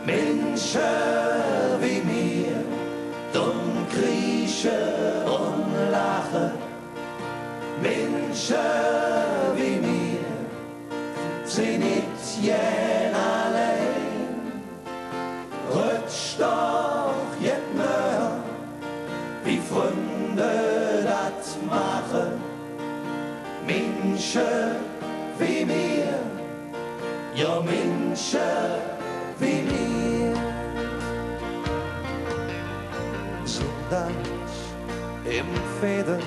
Menschen wie mir, dumm kriechen und lachen. Menschen wie mir, sind nicht gern allein. Rutsch doch jetzt mehr, wie Freunde das machen. Menschen wie mir, ja Menschen wie mir. Sonntags im Feder,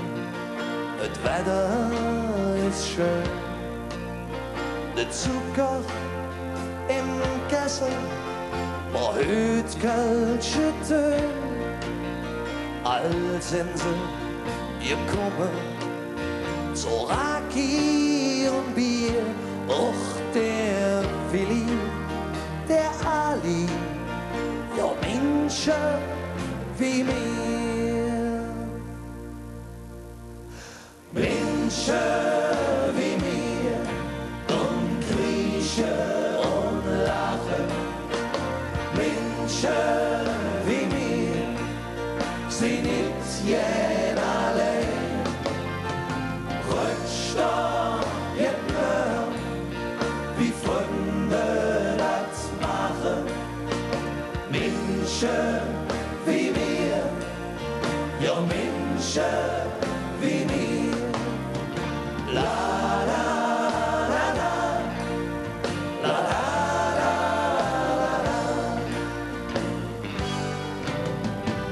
het Wetter ist schön. Der Zucker im Kessel, maar heute kalt schütteln. Als sind sie gekommen, so Raki und Bier, och der Willi, der Ali, ja Menschen wie mir. Menschen wie mir, und kriechen und lachen. Menschen wie mir, sind nicht gern allein. Rutsch doch jetzt mehr, wie Freunde das machen. Menschen wie mir, ja Menschen wie mir. La la la la, la la la la.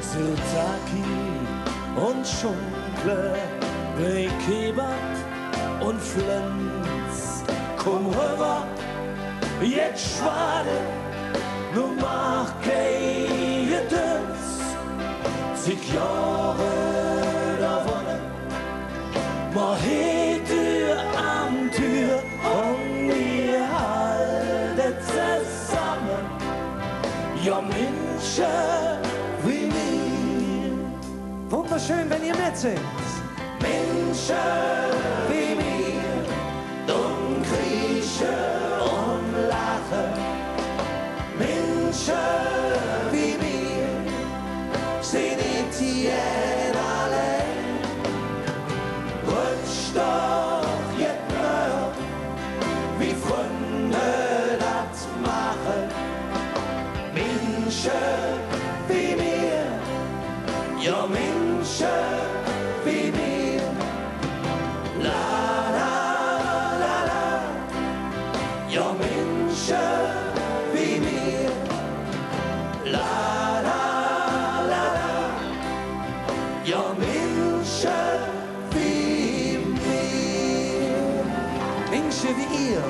Sirtaki und Schunkle, Bekebert und Flens. Komm rüber, jetzt schwade, nur mach keine Dünns. Zig Jahre davon, ma hätte am Tür und wir halten zusammen. Ja Menschen wie mir. Wunderschön, wenn ihr mitsingt. Menschen wie mir, dumm kriechen und lachen. Menschen wie mir, sind nicht gern allein. Rutsch doch jetzt mehr, wie Freunde das machen. Menschen wie mir, ja Menschen wie mir. La la la la, ja Menschen wie mir. La la la la, ja Menschen wie mir. Menschen wie ihr.